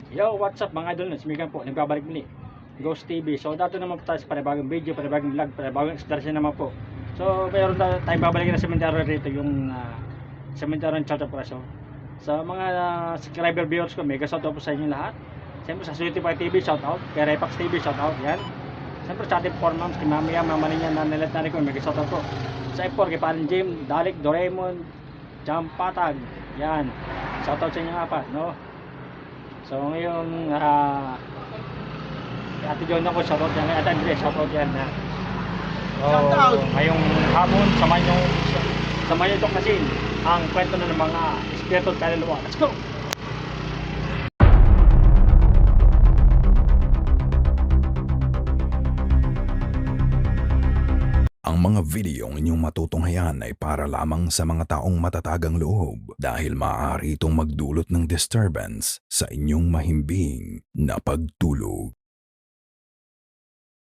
Yo, what's up mga idol? Simigan po, nagbabalik muli Ghost TV. So dito naman po tayo sa panibagong video, panibagong vlog, panibagong exploration naman po. So mayroon na tayong babalikin na sementeryo rito, yung sementeryo ng Church of Christ. Sa mga subscriber viewers ko, mega shout out po sa inyo lahat. Siyempre sa Sweetify TV, shout out. Kay Repax TV, shout out. Yan. Siyempre sa ating 4 moms, kay Mamaya, Mama Ninya, Nanelet na rin ko, mega shout out po. Sa F4, kay Parin Jim, Dalik, Doraemon, Jam Patag. Yan. Shout out sa inyo nga pa, no? So ngayon Ate John ako, shoutout yan. Ate Andre, shoutout yan na. So ngayong hapon, samayo ito kasi ang kwento na ng mga espiritu at kaluluwa. Let's go! Ang mga videong inyong matutunghayan ay para lamang sa mga taong matatagang loob dahil maaari itong magdulot ng disturbance sa inyong mahimbing na pagtulog.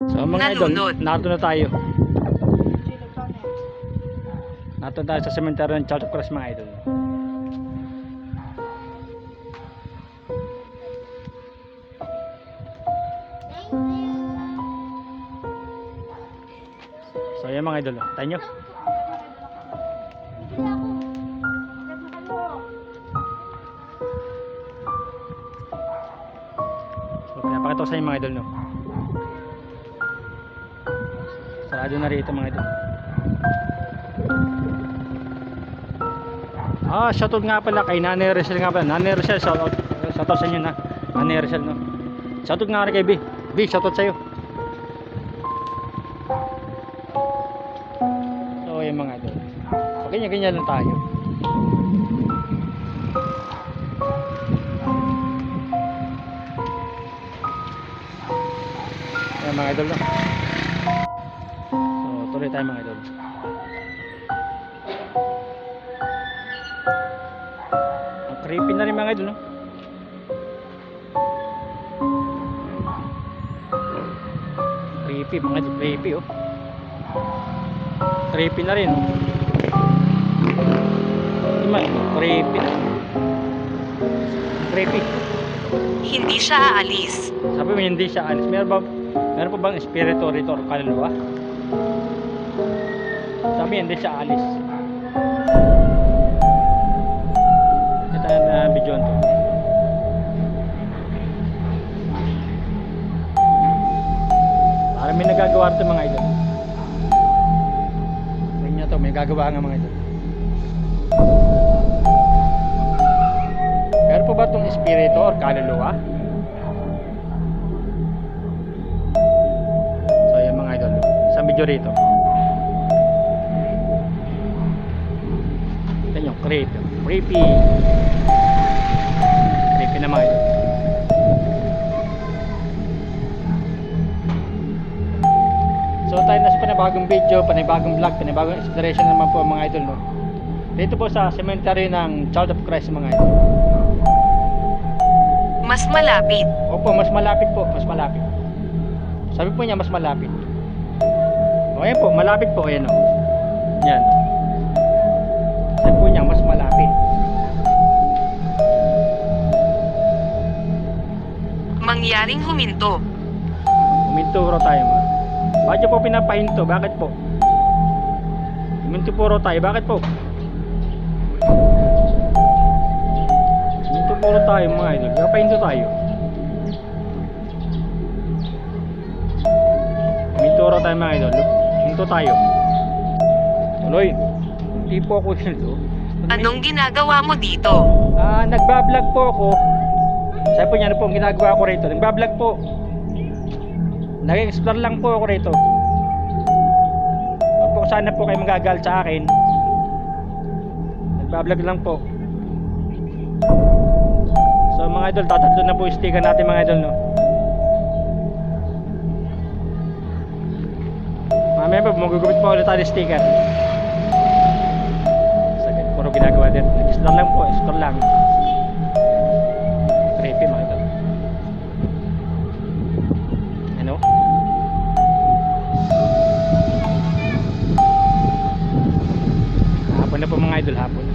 So mga idol, nato na tayo. Nato tayo sa sementeryo ng Church of Christ mga idol. So yan mga idol, tayo nyo. So pinapakita ko sa inyo mga idol, no. Sarado na rito mga idol. Shoutout nga pala kay Nanay Rachel nga pala. Nanay Rachel, shoutout sa inyo na. Nanay Rachel, no. Shoutout nga rin kay B. B, shoutout sa'yo. So yung mga idol, ganyan lang tayo. Yan mga idol, no. So tuloy tayo mga idol. Ang creepy na rin mga idol, no. Creepy mga idol, creepy oh. Creepy na rin. Creepy na. Creepy. Hindi siya aalis. Sabi mo hindi siya aalis. Meron pa bang espiritu rito o kaluluwa? Sabi hindi siya aalis. Ito na video to. Parang may nagagawa ito mga idol. May gagawa nga mga ito. Pero po ba itong espiritu or kaluluwa? So yan mga idol, sa video rito. Ito yung creepy. Creepy na mga idol. So tayo na sa panibagong video, panibagong vlog, panibagong exploration naman po mga idol, no? Dito po sa cemetery ng Church of Christ mga idol. Mas malapit. Opo, mas malapit po, mas malapit. Sabi po niya mas malapit. O ayan po, malapit po, ayan o. Yan. Sabi po niya mas malapit. Mangyaring huminto. Huminturo tayo mga. Bakit po pinapahinto? Bakit po? Huminto puro tayo, bakit po? Huminto puro tayo mga idol, pinapahinto tayo. Huminturo tayo mga idol, huminto tayo. Tuloy, hindi po ako dito. Anong ginagawa mo dito? Nagbablog po ako. Sabi po niya, ano po ang ginagawa ko rito? Nagbablog po. Nag-explore lang po ako rito. Huwag po sana po kayo magagal sa akin. Nagbablog lang po. So mga idol, tatatlo na po yung sticker natin mga idol, no. Mamaya po, magugupit po ulit tayo yung sticker. Sagad, puro ginagawa din. Nag-explore lang po, explore lang. Creepy mga idol. Ano? Hapon na po mga idol, hapon.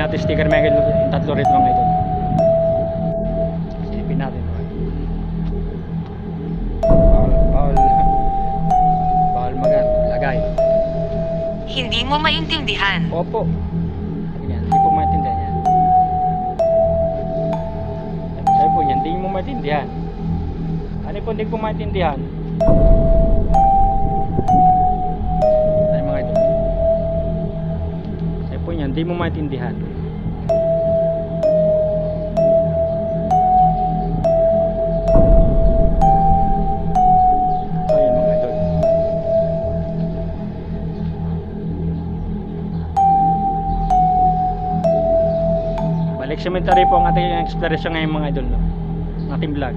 natin sticker mga idol, yung tatlo rito mga idol. Silipin natin mga idol. Bawal maglagay. Hindi mo maintindihan. Opo. Sabi niya, hindi po maintindihan yan. Sabi po niya, hindi mo maintindihan. Ano po hindi po maintindihan? Ay mga idol. Sabi po niya, hindi mo maintindihan. So yan mga idol. Balik cemetery po ang ating exploration ngayon mga idol, no? Ang ating vlog.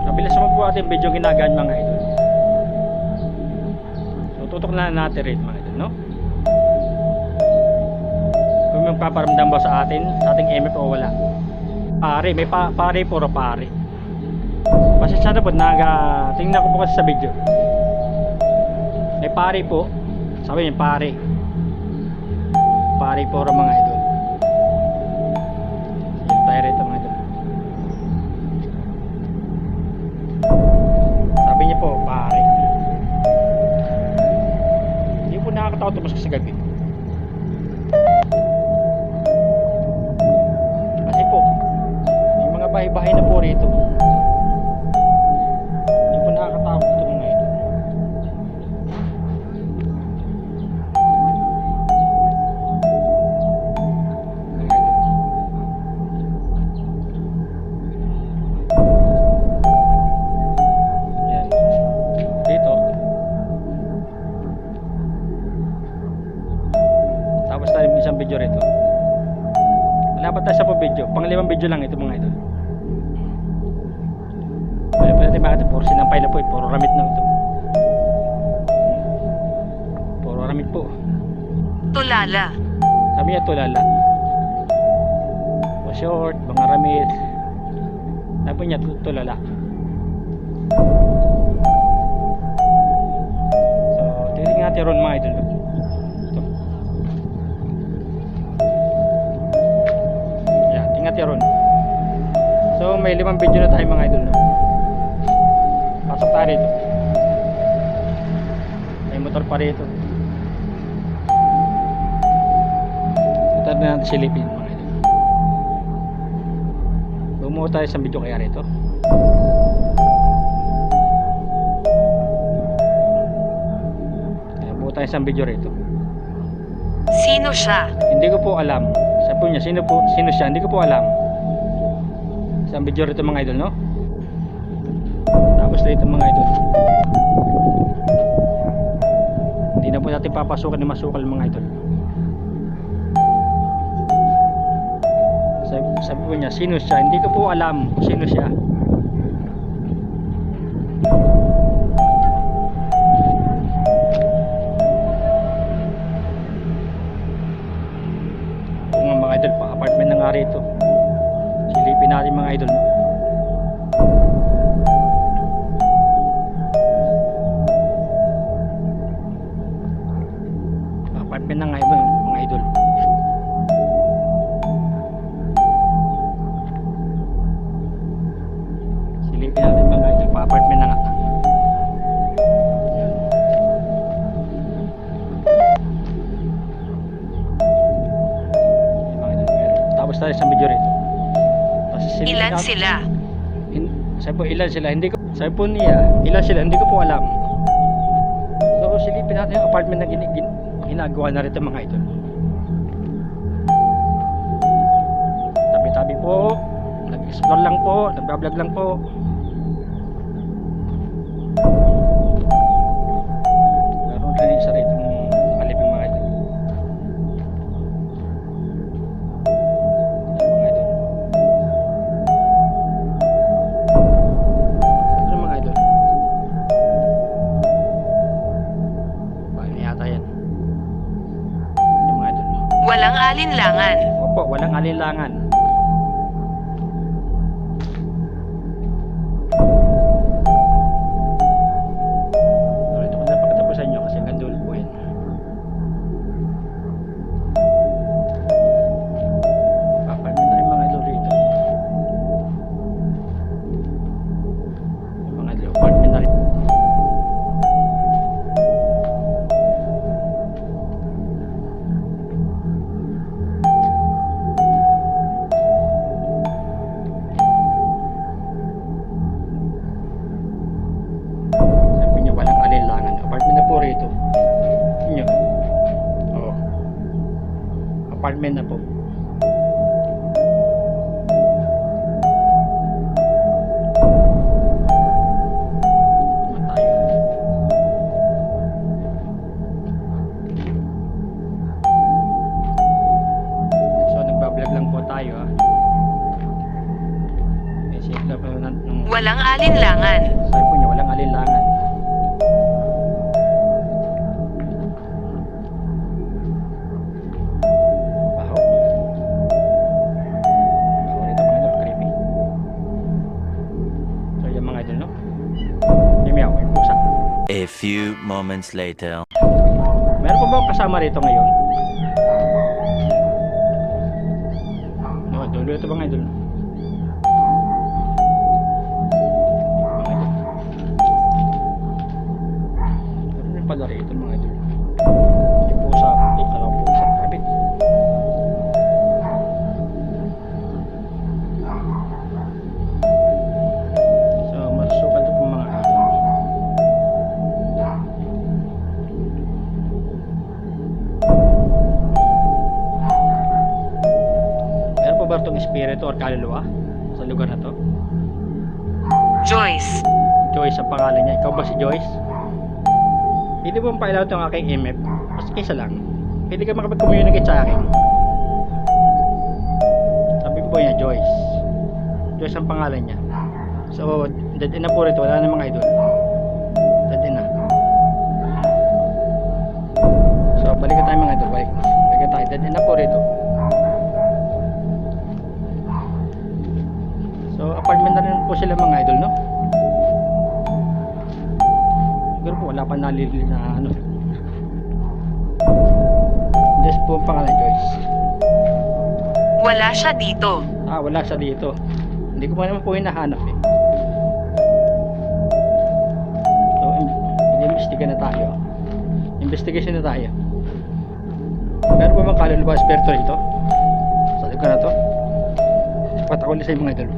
Mabilis naman po ating video ginagaan mga idol. So tutok na natin rin mga idol, no? Kung may paparamdam ba sa atin, sa ating MF o wala. Pare, may pare, puro pare. Kasi sana po, tingnan ko po kasi sa video. May pare po, sabi niya pare. Pare puro mga idol. Yan tayo rito mga idol. Sabi niya po, pare. Hindi po nakakatawa ito maski sa gabi. Kasi po, may mga bahay-bahay na po rito. Hindi po nakakatawa ito mga idol. Mga idol. Yan. Dito. Tapos tayo isang video rito. Wala pa tayo sa video. Pang-limang video lang ito mga idol. Wala pa natin makita. Puro sinampay na po. Puro ramit na ito. Puro ramit po. Tulala. Sabi niya tulala. O short, mga ramit. Sabi niya tulala. So, tingnan natin ron mga idol. Ito. Yan, tingnan natin ron. So, may 5 video na tayo mga idol. No? Pasok tayo rito. May motor pa rito. Ito na natin silipin mga idol. Bumuo tayo sa video kaya rito. Bumuo tayo sa video rito. Sino siya? Hindi ko po alam. Sabi po niya, sino siya? Hindi ko po alam. Isang video rito mga idol, no? Tapos dito mga idol. Hindi na po natin papasukan ni masukal mga idol. Sabi po niya, sino siya? Hindi ko po alam kung sino siya. Kung nga mga idol, pa-apartment na nga rito. Silipin natin mga idol, no? Pa-apartment na nga mga idol. Silipin natin mga idol, pa-apartment na nga. Yan. Yan, mga idol, meron. Tapos tayo sa video rito. Tapos silipin Ilan natin- sila? Sabi po ilan sila, hindi ko, sabi po niya, ilan sila, hindi ko po alam. So silipin natin yung apartment na ginagawa na rito mga idol. Tabi-tabi po, nag-explore lang po, nag-vlog lang po. Meron rin isa rito nakaliping mga idol. Yan, mga idol. Ano mga idol? Bahay na yata yan. Yung mga idol. Walang alinlangan. Opo, walang alinlangan. So, ito ko na pagkatapusan nyo kasi hanggang dulo po yan. rito. Inyo. Oo. Apartment na po. Naman tayo. So nagbablog lang po tayo ha. Safe na po Walang alinlangan. sabi po niya, walang alinlangan. Baho. Baho nito mga idol, creepy. So yung mga idol, no? Yung meow, yung pusa. A few moments later. Meron po ba akong kasama rito ngayon? No, dulo ito mga idol. Pala rito mga idol. Yung pusa, kalang pusa, rabbit. So masukal ito mga idol. Meron pa ba itong espiritu or kaluluwa sa lugar na to? Joyce. Joyce ang pangalan niya. Ikaw ba si Joyce? Pwede mo pa ilaw itong aking MF? Mas kaysa lang. Pwede ka makapag-communicate sa akin. Sabi po niya, Joyce. Joyce ang pangalan niya. So, dead end na po rito. Wala na mga idol. Dead end na. So, balikan tayo mga idol. Balikan tayo. Dead end na po rito. So, apartment na rin po sila mga idol, no? Siguro po wala pa nalili na ano. Just po ang pangalan, Joyce. Wala siya dito. Wala siya dito. Hindi ko pa naman po hinahanap eh. So, mag-investiga na tayo. Investigation na tayo. Meron pa bang kaluluwa espiritu rito? Sa lugar na to? Patakuli sa mga idol.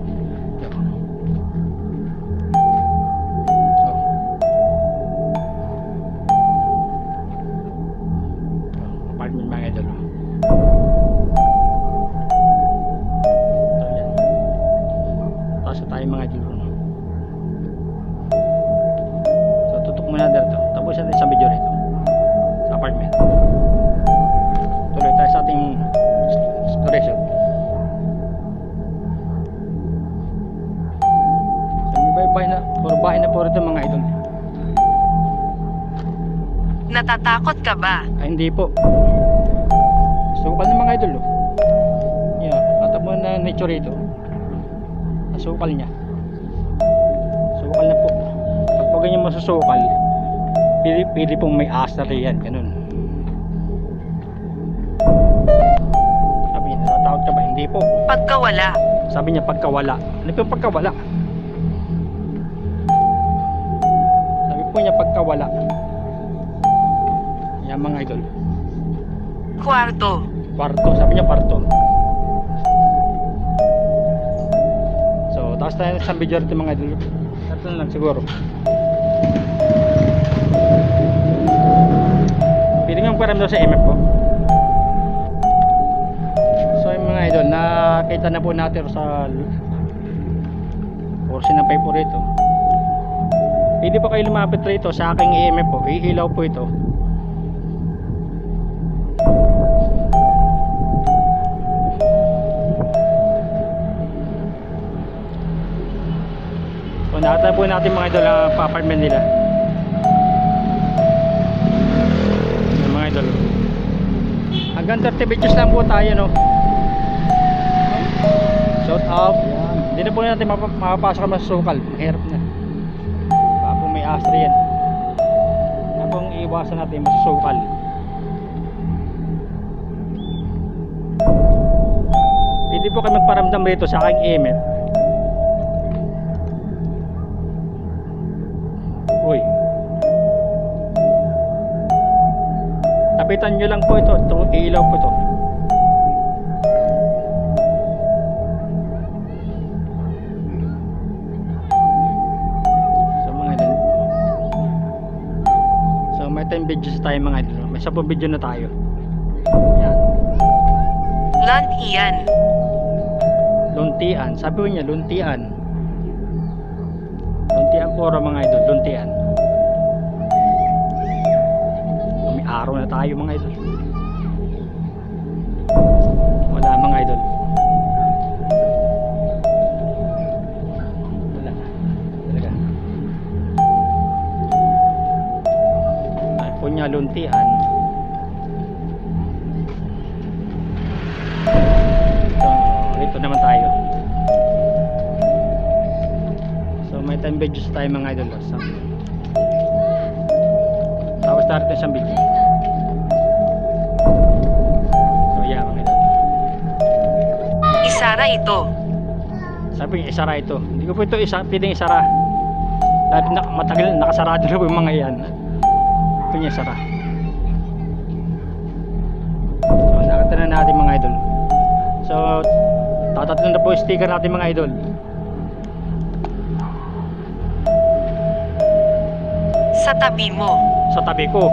Apartment mga idol. So yan. Taas na tayo mga idol. So tutok muna dito. Tapos natin sa video rito. Sa apartment. Tuloy tayo sa ating exploration. So may bahay na po rito mga idol. Natatakot ka ba? Ay hindi po. Sukal ng mga idol. Yeah, natamo na nature ito. Nasukal niya. Sukal na po. Pag po ganyan masusukal, pili pong may asar yan. Ganun. Sabi niya, natatakot ka ba? Hindi po. Pagkawala. Sabi niya pagkawala. Ano po yung pagkawala? Sabi po niya pagkawala. Yan mga idol. Kwarto. Kwarto, sabi niya kwarto. So, taas tayo sa video rito mga idol. Ito na lang siguro. Pili nga param daw sa MF ko. So, yung mga idol, nakita na po natin sa portion ng pipe po rito. Pwede pa kayo lumapit rito sa aking EMF po. Ihilaw po ito. So nakita po natin mga idol ang pa-apartment nila. Yung mga idol. Hanggang 30 videos lang po tayo, no. Shout out. Hindi na po natin mapapasok ang masukal. Mahirap na. Baka po may astra yan. Kaya pong iiwasan natin masukal. Pwede po kayo magparamdam rito sa aking EMF. Uy. Tapitan nyo lang po ito. Ilaw po ito. So mga idol. So may may 10 videos tayo mga idol. May 10 video na tayo. Yan. Land iyan. Luntian. Sabi ko niya, luntian. Luntian po mga idol. Luntian. May araw na tayo mga idol. Wala mga idol. Wala. Talaga. Ay po niya, luntian. Ito naman tayo. So may 10 videos tayo mga idol. So, tapos start na siyang video. So yeah mga idol. Isara ito. Sabi niya isara ito. Hindi ko po ito pwedeng isara. Dahil matagal nakasarado na po yung mga yan. Ito niya isara. So nakita na natin mga idol. So tatatlo na po yung sticker natin mga idol. Sa tabi mo. Sa tabi ko.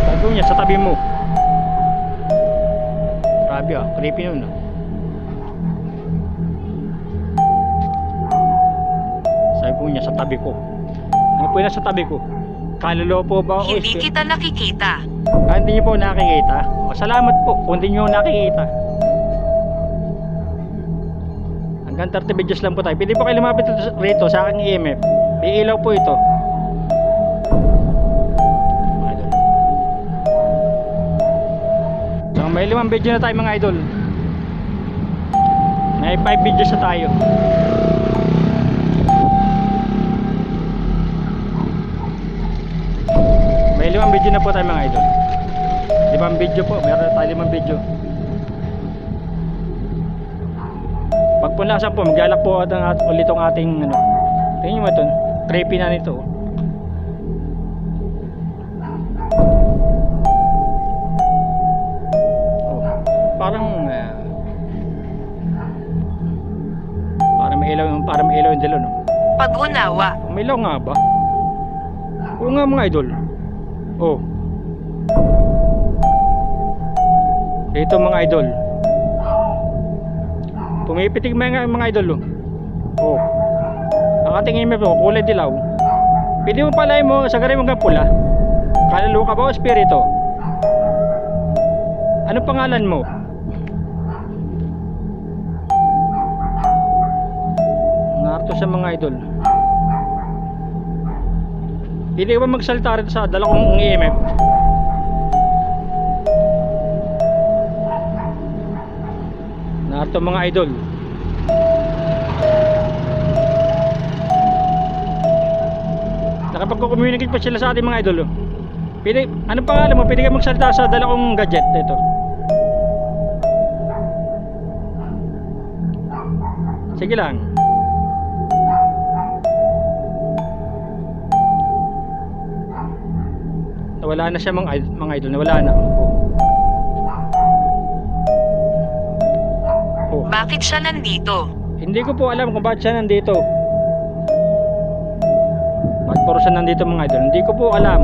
Sabi ko niya sa tabi mo. Grabe ah, creepy nun ah. Sabi ko niya sa tabi ko. Ano po yun sa tabi ko? Kaluluwa po ba? O Hindi kita nakikita. Hindi niyo po nakikita? O, salamat po kung hindi niyo nakikita. Hanggang 30 videos lang po tayo. Pwede po kayo lumapit rito sa aking EMF. May ilaw po ito. Mga idol. So, may 5 video na tayo mga idol. May 5 videos na tayo. May 5 video na po tayo mga idol. 5 video po. Meron na tayo 5 video. Pag punlasan po, maglalak po ulit ang ating ano. Tingnan nyo mo ito. Creepy na nito. Oh, parang parang may ilaw yung dalo, no? Pag-unawa. May ilaw nga ba? Oo nga mga idol. Oh. Ito mga idol. Pumipitig mga idol. Oh. Ang ating image mo, kulay dilaw. Pwede mo palay mo, sagari mo hanggang pula. Kaluluwa ka ba o espiritu? Ano pangalan mo? Narito sa mga idol. Pwede ka ba magsalita rito sa dalawang EMF? Narito mga idol. Nakapag-communicate pa sila sa ating mga idol. Pwede, ano pangalan mo? Pwede ka magsalita sa dalawang gadget. Ito. Sige lang. Nawala na siya mga idol. Nawala na. Oh. Bakit siya nandito? Hindi ko po alam kung bakit siya nandito. Bakit puro siya nandito mga idol? Hindi ko po alam.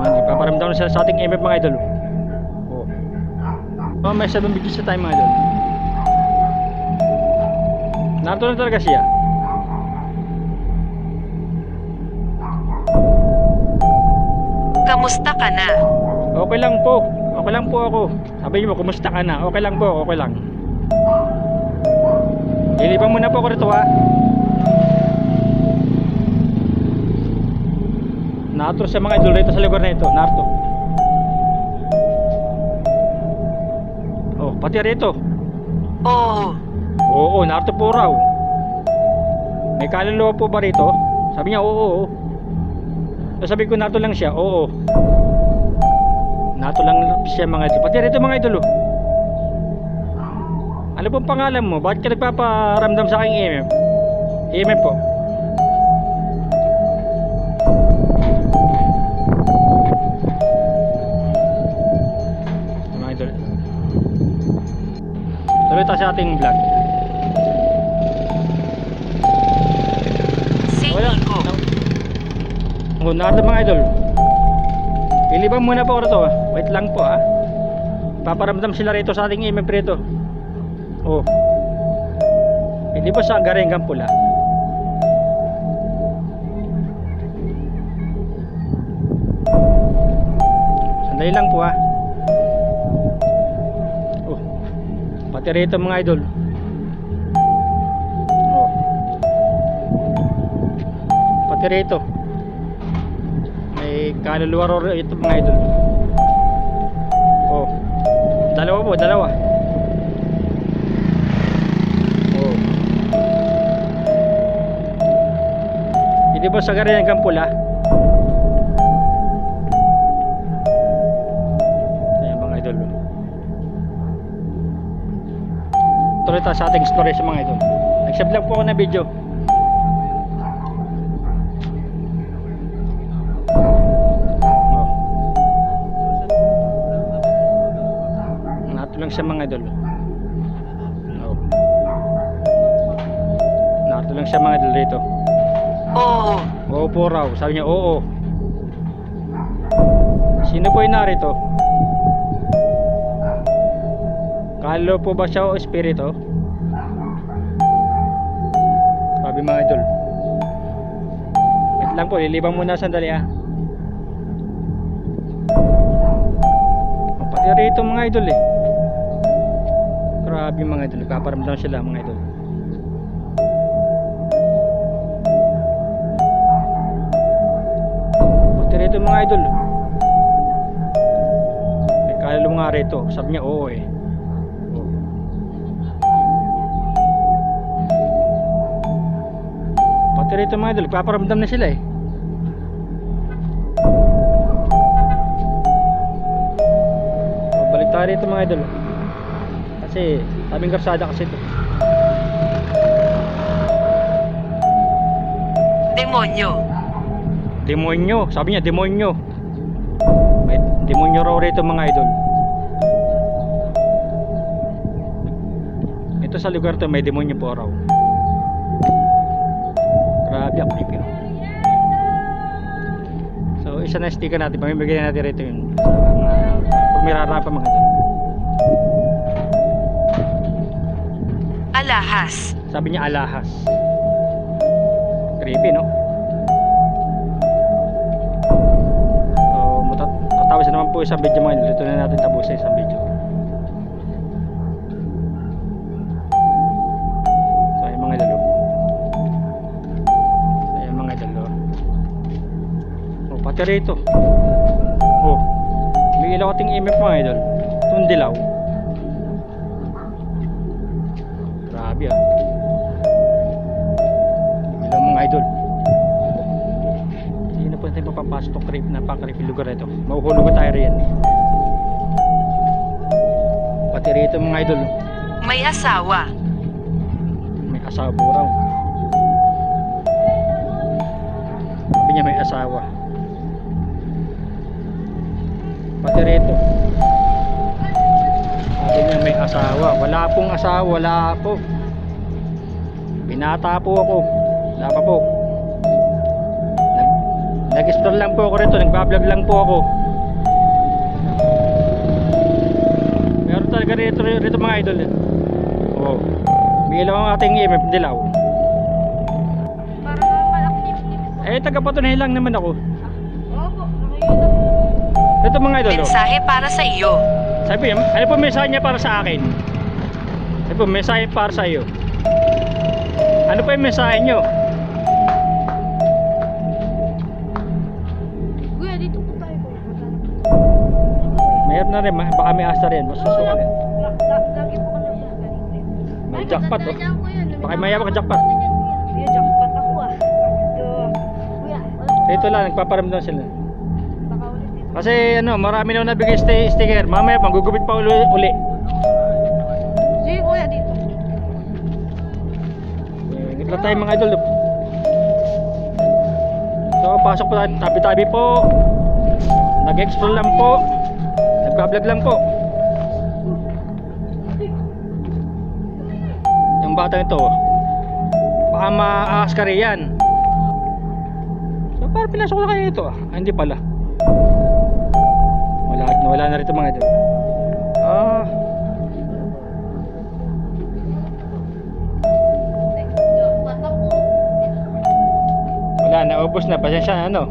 Ipaparamdam na siya sa ating EMF mga idol. Oh. Oh, may 7 videos sa time mga idol. Narito na talaga siya. Kamusta ka na? Okay lang po. Okay lang po ako. Sabi niyo mo, kumusta ka na? Okay lang po, okay lang. Ilipan muna po ako rito ha. Narito sa mga idol rito sa lugar na ito. Narito. Oh, pati rito. Oo. Oo, narito po raw. May kaluluwa po ba rito? Sabi niya, oo. So, sabi ko, narito lang siya. Oo. Narito lang siya mga idol. Pati rito mga idol. Ano pong pangalan mo? Bakit ka nagpaparamdam sa aking EMF? EMF po. Mga idol. Tuloy tayo sa ating vlog. narito mga idol. Ilibang muna po rito. Wait lang po ha. Paparamdam sila rito sa ating imip rito. Oh. Hindi ba sa garinggang pula? Sandali lang po ha. Oh. Pati rito mga idol. Oh. Pati rito. May kaluluwa ro ito mga idol. Oh. Dalawa po, dalawa. Oh. Hindi ba sa garinggang pula? Tuloy tayo sa ating story sa mga idol. Nag-save lang po ako na video. Oh. Nato lang siya mga idol. Oh. Nato lang siya mga idol dito. Oo. Oo po raw. Sabi niya oo. Sino po yung narito? Kalo po ba siya o espiritu? Sabi mga idol. Wait lang po, lilibang muna sandali ah. Pati rito mga idol eh. Grabe mga idol, nagpaparamdam sila mga idol. Pati rito mga idol. May kalo mga rito, sabi niya oo eh. Pati rito mga idol, paparamdam na sila eh. Balik tayo rito mga idol. Kasi tabing karsada kasi ito. Demonyo. Demonyo, sabi niya demonyo. May demonyo raw rito mga idol. Ito sa lugar to may demonyo po raw. Grabe ang creepy. So isa na sticker natin, pamimigay natin rito yun pag may rarapa mga idol. Alahas. Sabi niya alahas. Creepy no? So tatapos na naman po isang video mga idol. Ito na natin tapos sa isang video. So ayun mga idol. Ayun mga idol. Oh pati rito. Oh may ilaw ating imip mga idol. Itong dilaw. Grabe ah. Ilaw mga idol. Hindi na po tayo mapapasok itong creep. Napaka-creepy lugar na ito. Mahuhulog tayo riyan. Pati rito mga idol. May asawa. May asawa raw. Sabi niya may asawa. Pati rito. Sabi niya may asawa. Wala pong asawa. Wala po. Binata po ako. Wala pa po. Nag-explore lang po ako rito. Nagbablog lang po ako. Meron talaga rito mga idol. Oh. May ilaw ang ating imip dilaw. Parang malaki. Eh taga-Patunayan lang naman ako. Opo, nakikita. Ito mga idol. Oh. Mensahe para sa iyo. Sabi niya, ano po mensahe niya para sa akin? Sabi po, mensahe para sa iyo. Ano po yung mensahe niyo? Kuya, dito po tayo. Mayroon na rin, baka may asa rin. Mas susukan rin. Lagi po kami siya kanina. May jackpot oh. Baka may ka jackpot. Kuya, jackpot ako ah. Kuya, Dito lang, nagpaparamdam sila. baka ulit dito. Kasi ano, marami na nabigay sticker. Mamaya, magugupit pa uli. Sige kuya, dito. Ingit lang tayo mga idol. So, pasok po tayo. Tabi-tabi po. Nag-explore lang po. Nagpa-vlog lang po. Yung batang ito, baka ma-askari yan. So, parang pinasok ko na kayo ito ah. Ah, hindi pala. Wala na rito mga idol. Ah. Jackpot ako. Wala na, ubos na. Pasensya na, ano.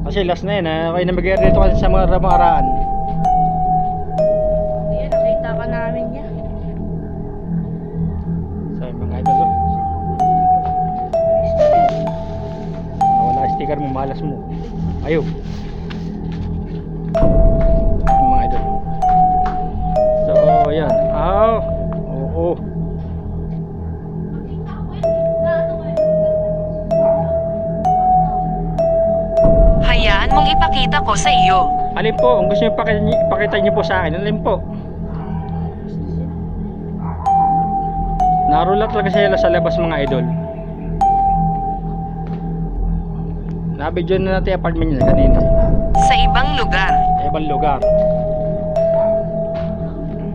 Kasi last na yun, kayo na mag-air dito kasi sa mga araan. Ayan, nakita ka namin niya. So, mga idol, oh. Wala sticker mo, malas mo. Ayaw. Mga idol. So, ayan. Ah, oo. Hayaan mong ipakita ko sa iyo. Alin po, kung gusto nyo ipakita nyo po sa akin, alin po? Naroon lang talaga sila sa labas mga idol. Nabidyo na natin yung apartment nila kanina. Sa ibang lugar. Sa ibang lugar.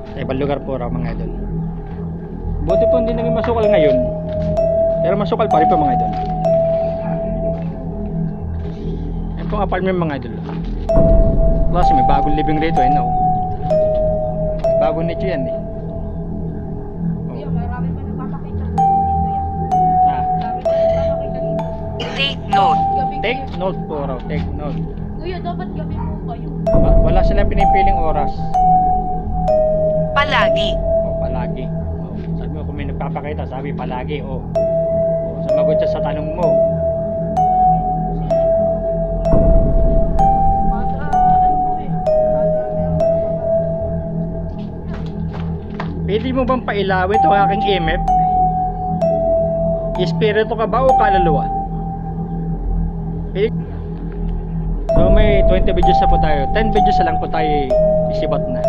Sa ibang lugar po raw mga idol. Buti po hindi naging masukal ngayon. Pero masukal pa rin po mga idol. Yan pong apartment mga idol. Kasi may bagong living rito eh, no? Bagong nicho yan eh. Kuya, marami pa nagpapakita dito yan. Ah, Marami pa nagpapakita dito. Take note. Gabi take kayo. note po raw, take note. Kuya, dapat gabi po kayo. Wala silang pinipiling oras. Palagi. O, palagi. O, sabi mo kung may nagpapakita, sabi palagi. O, sumagot siya sa tanong mo. Pwede mo bang pailawin ito aking EMF? Espiritu ka ba o kaluluwa? So may 20 videos na po tayo. 10 videos na lang po tayo isibat na.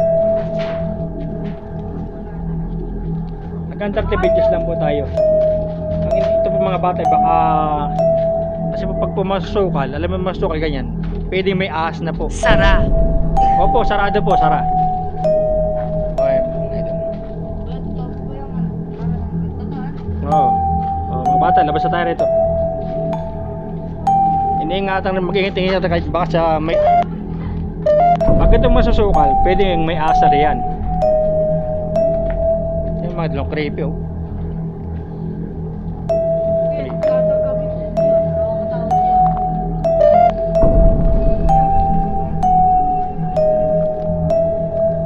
Hanggang 30 videos lang po tayo. Ang ito po mga bata baka kasi pag pumasukal, alam mo masukal ganyan. Pwede may ahas na po. Sara. Opo, sarado po, sara. Okay. Oo. Oh, mga bata, labas na tayo rito. Iniingatan na mag-ingat-ingat kahit baka sa may... Pag ito masusukal, pwede may asa riyan. Yung mga dalawang creepy oh.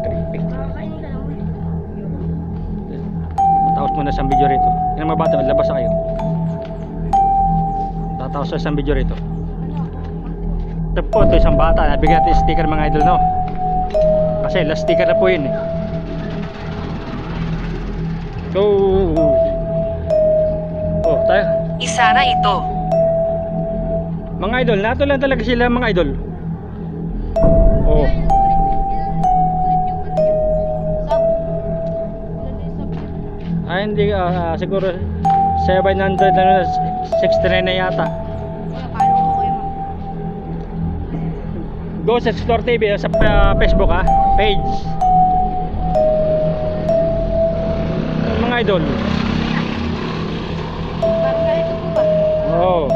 Creepy. Tapos muna sa video rito. Yung mga bata, labas na kayo. Tataos sa isang video rito. Ito po, ito isang bata. Nabigyan natin sticker mga idol, no? Kasi last sticker na po yun eh. So, oh, tayo. Isara ito. Mga idol, nato lang talaga sila mga idol. Oh, ay hindi, siguro 700 na 69 na yata. Go sa Explore TV sa Facebook page. Mga idol. Oh.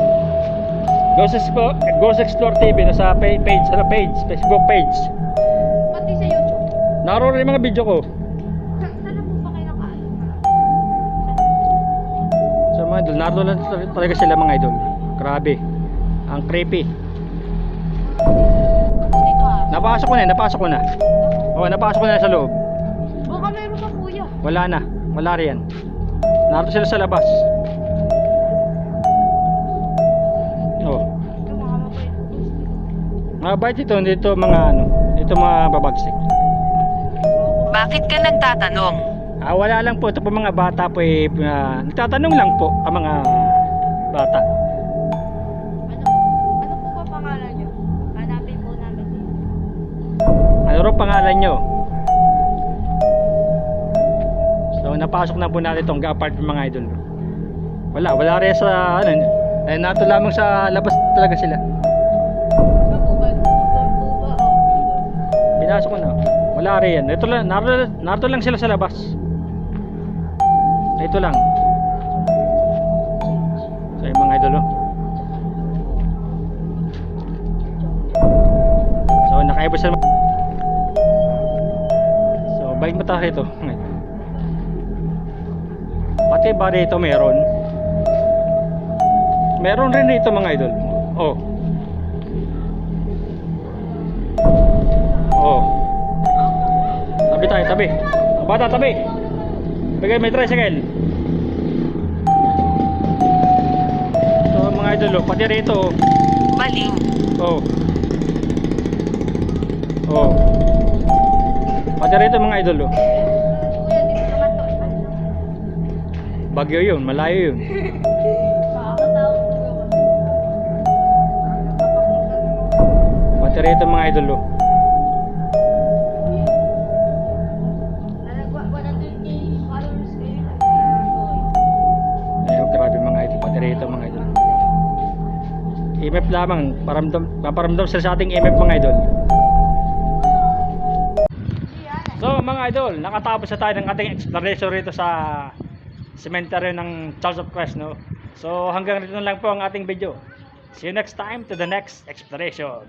Go sa Explore TV na sa page, Facebook page. Pati sa YouTube. Naroon rin mga video ko. Saan na po ba kayo nakaano? So mga idol, naroon lang talaga sila mga idol. Grabe. Ang creepy. Dito Napasok ko na. Oh, napasok ko na sa loob. Baka meron pa kuya. Wala na. Wala riyan. Naroon sila sa labas. Oh. Yung mga mabait po. Mga bite dito mga ano, dito mga babagsik. Bakit ka nagtatanong? Wala lang po ito po mga bata po nagtatanong lang po ang mga bata. Ano po ba pangalan niyo? Hanapin po namin. Ano rin pangalan nyo? So napasok na po natin itong apart ng mga idol. Wala rin sa ano, nato lamang sa labas talaga sila. Saan po ba? Doon po ba? Pinasok ko na. Wala rin yan. Ito lang, narito lang sila sa labas. Ito lang. So yung mga idol, Kaya ba siya so balik mo tayo rito ngayon. Pati ba dito meron rin dito mga idol. Oh tabi tayo, tabi bata, tabi bigay may tricycle. So mga idol pati rito Baliw. pati rito mga idol Kuya, dito naman to. Bagyo yun, malayo yun. Makakatawag ko yun. Pati rito mga idol Nalagwa 100K followers kayo. Ayun, grabe mga idol, pati rito mga idol. IMF lamang, paparamdam sila sa ating IMF mga idol. So mga idol, nakatapos na tayo ng ating exploration rito sa cemetery ng Charles of Christ, no? So hanggang dito na lang po ang ating video. See you next time to the next exploration.